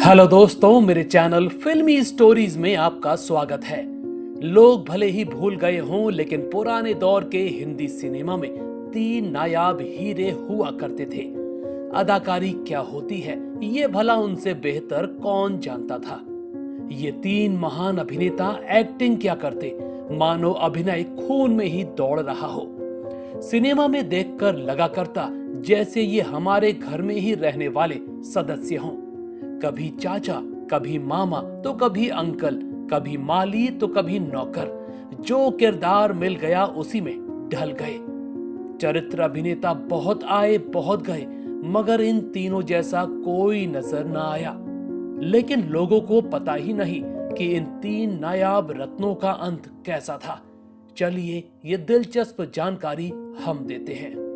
Hello दोस्तों, मेरे channel फिल्मी स्टोरीज में आपका स्वागत है। लोग भले ही भूल गए हों, लेकिन पुराने दौर के हिंदी सिनेमा में तीन नायाब हीरे हुआ करते थे। अदाकारी क्या होती है, ये भला उनसे बेहतर कौन जानता था। ये तीन महान अभिनेता एक्टिंग क्या करते, मानो अभिनय खून में ही दौड़ रहा हो। सिनेमा में देखकर लगा करता जैसे ये हमारे घर में ही रहने वाले सदस्य हों। कभी चाचा, कभी मामा तो कभी अंकल, कभी माली तो कभी नौकर। जो किरदार मिल गया उसी में ढल गए। चरित्र अभिनेता बहुत आए बहुत गए, मगर इन तीनों जैसा कोई नजर ना आया। लेकिन लोगों को पता ही नहीं कि इन तीन नायाब रत्नों का अंत कैसा था। चलिए ये दिलचस्प जानकारी हम देते हैं।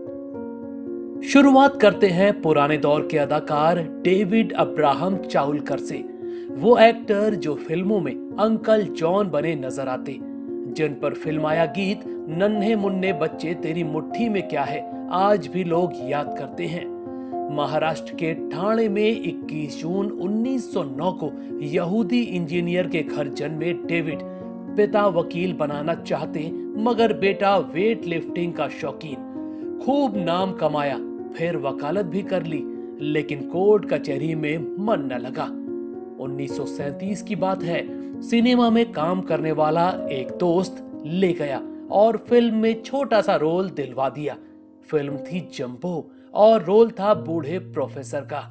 शुरुआत करते हैं पुराने दौर के अदाकार डेविड अब्राहम चाउलकर से। वो एक्टर जो फिल्मों में अंकल जॉन बने नजर आते, जिन पर फिल्माया गीत नन्हे मुन्ने बच्चे तेरी मुट्ठी में क्या है आज भी लोग याद करते हैं। महाराष्ट्र के ठाणे में 21 जून 1909 को यहूदी इंजीनियर के घर जन्मे डेविड पिता वकील बनाना चाहते, मगर बेटा वेट लिफ्टिंग का शौकीन। खूब नाम कमाया, फिर वकालत भी कर ली, लेकिन कोर्ट कचहरी में मन न लगा। 1937 की बात है। सिनेमा में काम करने वाला एक दोस्त ले गया और फिल्म में छोटा सा रोल दिलवा दिया। फिल्म थी जंबो और रोल था बूढ़े प्रोफेसर का।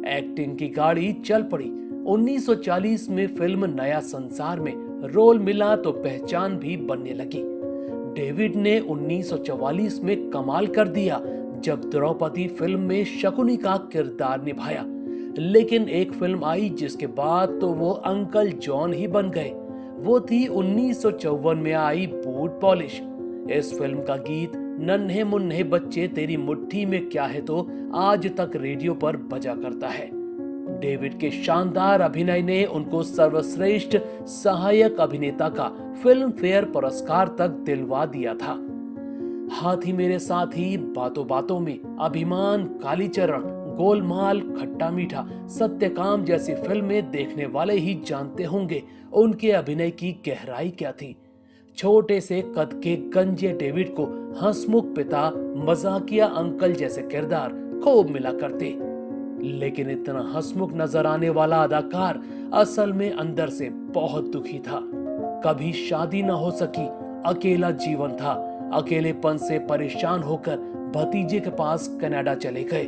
एक्टिंग की गाड़ी चल पड़ी। 1940 में फिल्म नया संसार में रोल मिला तो पहचान भी बनने लगी। डेविड ने 1944 में कमाल कर दिया जब द्रौपदी फिल्म में शकुनी का किरदार निभाया। लेकिन एक फिल्म आई जिसके बाद तो वो अंकल जॉन ही बन गए। वो थी 1954 में आई बूट पॉलिश। इस फिल्म का गीत नन्हे मुन्ने बच्चे तेरी मुट्ठी में क्या है तो आज तक रेडियो पर बजा करता है। डेविड के शानदार अभिनय ने उनको सर्वश्रेष्ठ सहायक अभिनेता का फिल्म फेयर पुरस्कार तक दिलवा दिया था। हाथी मेरे साथी, बातों बातों में, अभिमान, कालीचरण, गोलमाल, खट्टा मीठा, सत्यकाम जैसी फिल्में देखने वाले ही जानते होंगे उनके अभिनय की गहराई क्या थी। छोटे से कद के गंजे डेविड को हंसमुख पिता, मजाकिया अंकल जैसे किरदार खूब मिला करते। लेकिन इतना हंसमुख नजर आने वाला अदाकार असल में अंदर से बहुत दुखी था। कभी शादी न हो सकी, अकेला जीवन था। अकेलेपन से परेशान होकर भतीजे के पास कनाडा चले गए।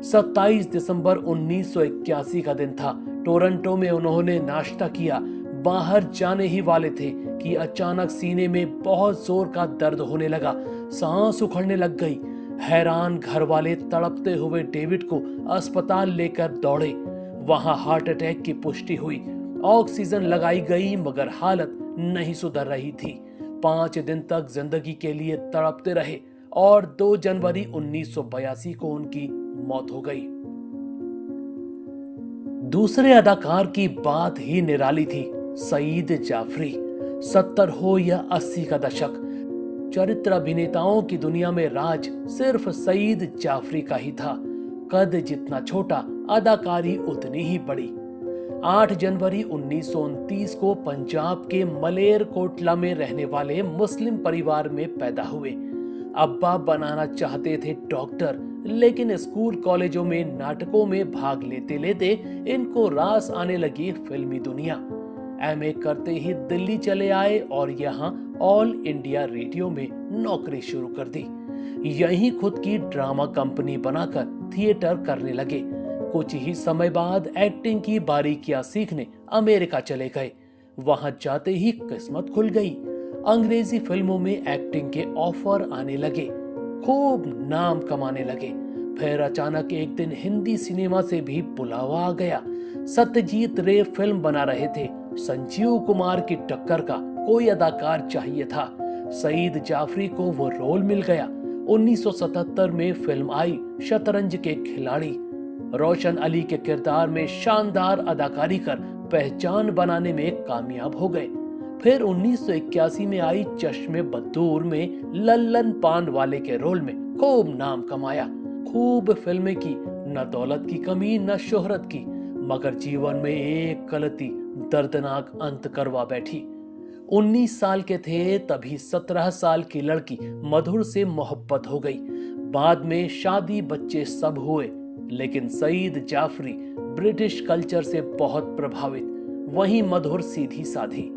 27 दिसंबर 1981 का दिन था। टोरंटो में उन्होंने नाश्ता किया। बाहर जाने ही वाले थे कि अचानक सीने में बहुत जोर का दर्द होने लगा। सांस उखड़ने लग गई। हैरान घर वाले तड़पते हुए डेविड को अस्पताल लेकर दौड़े। वहां हार्ट अटैक की पुष्टि हुई। ऑक्सीजन लगाई गई, मगर हालत नहीं सुधर रही थी। 5 दिन तक जिंदगी के लिए तड़पते रहे और 2 जनवरी 1982 को उनकी मौत हो गई। दूसरे अदाकार की बात ही निराली थी, सईद जाफरी। 70 हो या 80 का दशक, चरित्र अभिनेताओं की दुनिया में राज सिर्फ सईद जाफरी का ही था। कद जितना छोटा, अदाकारी उतनी ही बड़ी। 8 जनवरी 1929 को पंजाब के मलेर कोटला में रहने वाले मुस्लिम परिवार में पैदा हुए। अब्बा बनाना चाहते थे डॉक्टर, लेकिन स्कूल कॉलेजों में नाटकों में भाग लेते लेते इनको रास आने लगी फिल्मी दुनिया। एमए करते ही दिल्ली चले आए और यहाँ ऑल इंडिया रेडियो में नौकरी शुरू कर दी। यहीं खुद की ड्रामा कंपनी बनाकर थिएटर करने लगे। कुछ ही समय बाद एक्टिंग की बारीकियां सीखने अमेरिका चले गए। वहां जाते ही किस्मत खुल गई। अंग्रेजी फिल्मों में एक्टिंग के ऑफर आने लगे। खूब नाम कमाने लगे। फिर अचानक एक दिन हिंदी सिनेमा से भी बुलावा आ गया। सत्यजीत रे फिल्म बना रहे थे। संजीव कुमार की टक्कर का कोई अदाकार चाहिए था। सईद जाफरी को वो रोल मिल गया। 1977 में फिल्म आई शतरंज के खिलाड़ी। रोशन अली के किरदार में शानदार अदाकारी कर पहचान बनाने में कामयाब हो गए। फिर 1981 में आई चश्मे बद्दूर में लल्लन पान वाले के रोल में खूब नाम कमाया। खूब फिल्में की, न दौलत की कमी न शोहरत की, मगर जीवन में एक गलती दर्दनाक अंत करवा बैठी। 19 साल के थे तभी 17 साल की लड़की मधुर से मोहब्बत हो गई। बाद में शादी बच्चे सब हुए, लेकिन सईद जाफरी ब्रिटिश कल्चर से बहुत प्रभावित। वहीं मधुर सीधी साधी।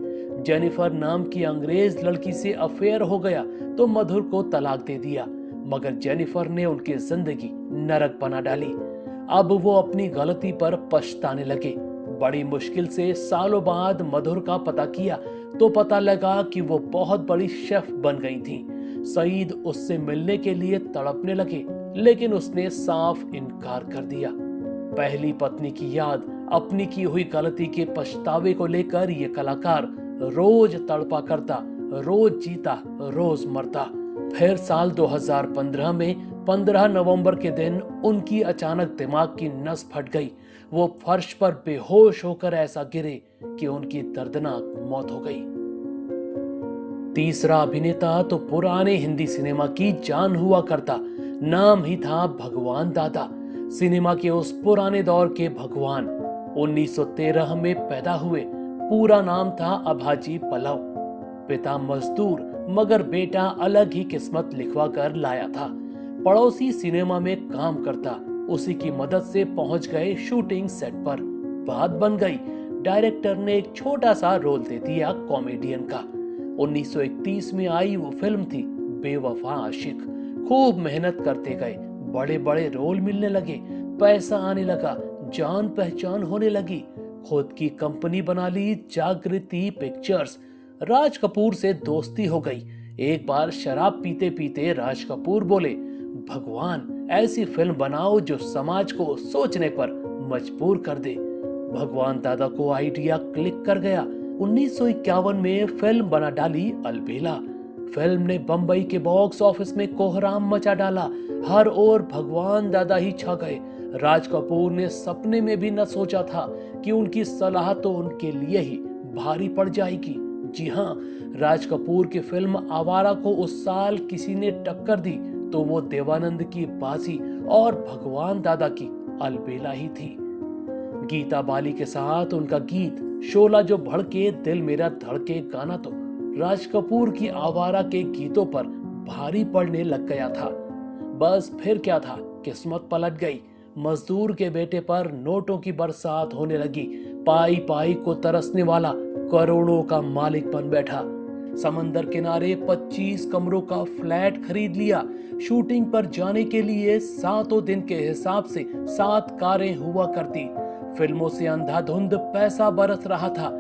जेनिफर नाम की अंग्रेज लड़की से अफेयर हो गया तो मधुर को तलाक दे दिया, मगर जेनिफर ने उनकी जिंदगी नरक बना डाली। अब वो अपनी गलती पर पछताने लगे। बड़ी मुश्किल से सालों बाद मधुर का पता किया तो पता लगा कि वो बहुत बड़ी शेफ बन गई थी। सईद उससे मिलने के लिए तड़पने लगे, लेकिन उसने साफ इनकार कर दिया। पहली पत्नी की याद, अपनी की हुई गलती के पछतावे को लेकर ये कलाकार रोज तड़पा करता, रोज जीता, रोज मरता। फिर साल 2015 में 15 नवंबर के दिन उनकी अचानक दिमाग की नस फट गई। वो फर्श पर बेहोश होकर ऐसा गिरे कि उनकी दर्दनाक मौत हो गई। तीसरा अभिनेता तो पुराने हिंदी सिनेमा की जान हुआ करता। नाम ही था भगवान दादा। सिनेमा के उस पुराने दौर के भगवान 1913 में पैदा हुए। पूरा नाम था अभाजी पलव। पिता मजदूर मगर बेटा अलग ही किस्मत लिखवा कर लाया था। पड़ोसी सिनेमा में काम करता, उसी की मदद से पहुंच गए शूटिंग सेट पर। बात बन गई। डायरेक्टर ने एक छोटा सा रोल दे दिया कॉमेडियन का। 1931 में आई वो फिल्म थी बेवफा आशिक। खूब मेहनत करते गए, बड़े बड़े रोल मिलने लगे, पैसा आने लगा, जान पहचान होने लगी। खुद की कंपनी बना ली, जागृति पिक्चर्स। राज कपूर से दोस्ती हो गई। एक बार शराब पीते पीते राज कपूर बोले, भगवान ऐसी फिल्म बनाओ जो समाज को सोचने पर मजबूर कर दे। भगवान दादा को आइडिया क्लिक कर गया। 1951 में फिल्म बना डाली अलबेला। फिल्म ने बंबई के बॉक्स ऑफिस में कोहराम मचा डाला। हर ओर भगवान दादा ही छा गए। राज कपूर ने सपने में भी न सोचा था कि उनकी सलाह तो उनके लिए ही भारी पड़ जाएगी। जी हाँ, राज कपूर की फिल्म आवारा को उस साल किसी ने टक्कर दी तो वो देवानंद की बाजी और भगवान दादा की अलबेला ही थी। गीता बाली के साथ उनका गीत शोला जो भड़के दिल मेरा धड़के गाना तो राज कपूर की आवारा के गीतों पर भारी पड़ने लग गया था। बस फिर क्या था, किस्मत पलट गई। मजदूर के बेटे पर नोटों की बरसात होने लगी। पाई पाई को तरसने वाला करोड़ों का मालिक बन बैठा। समंदर किनारे 25 कमरों का फ्लैट खरीद लिया। शूटिंग पर जाने के लिए 7 दिन के हिसाब से 7 कारें हुआ करती। फिल्मों से अंधाधुंध पैसा बरस रहा था।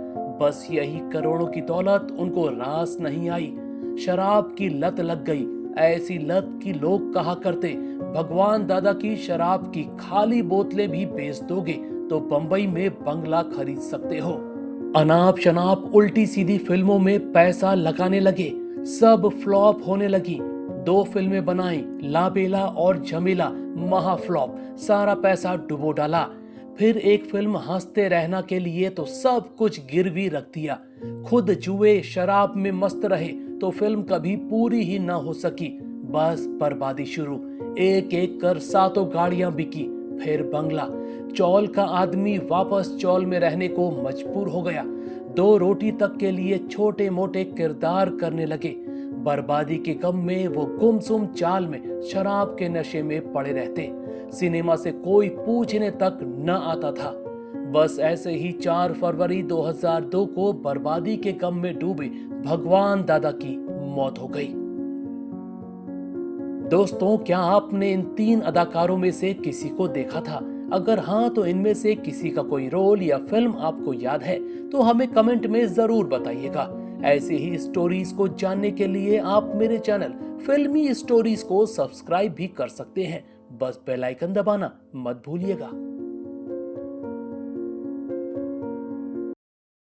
बस यही करोड़ों की दौलत उनको रास नहीं आई। शराब की लत लग गई। ऐसी लत कि लोग कहा करते, भगवान दादा की शराब की खाली बोतलें भी बेच दोगे तो बंबई में बंगला खरीद सकते हो। अनाप शनाप उल्टी सीधी फिल्मों में पैसा लगाने लगे। सब फ्लॉप होने लगी। 2 फिल्में बनाई, लाबेला और झमेला, महा फ्लॉप। सारा पैसा डुबो डाला। फिर एक फिल्म हंसते रहना के लिए तो सब कुछ गिरवी रख दिया। खुद जुए शराब में मस्त रहे तो फिल्म कभी पूरी ही ना हो सकी। बस बर्बादी शुरू। एक एक कर 7 गाड़ियां बिकी। फिर बंगला। चौल का आदमी वापस चौल में रहने को मजबूर हो गया। 2 रोटी तक के लिए छोटे मोटे किरदार करने लगे। बर्बादी के गम में वो गुमसुम चाल में शराब के नशे में पड़े रहते। सिनेमा से कोई पूछने तक न आता था। बस ऐसे ही 4 फरवरी 2002 को बर्बादी के गम में डूबे भगवान दादा की मौत हो गई। दोस्तों, क्या आपने इन 3 अदाकारों में से किसी को देखा था? अगर हाँ, तो इनमें से किसी का कोई रोल या फिल्म आपको याद है तो हमें कमेंट में जरूर बताइएगा। ऐसे ही स्टोरीज को जानने के लिए आप मेरे चैनल फिल्मी स्टोरीज को सब्सक्राइब भी कर सकते हैं। बस बेल आइकन दबाना मत भूलिएगा।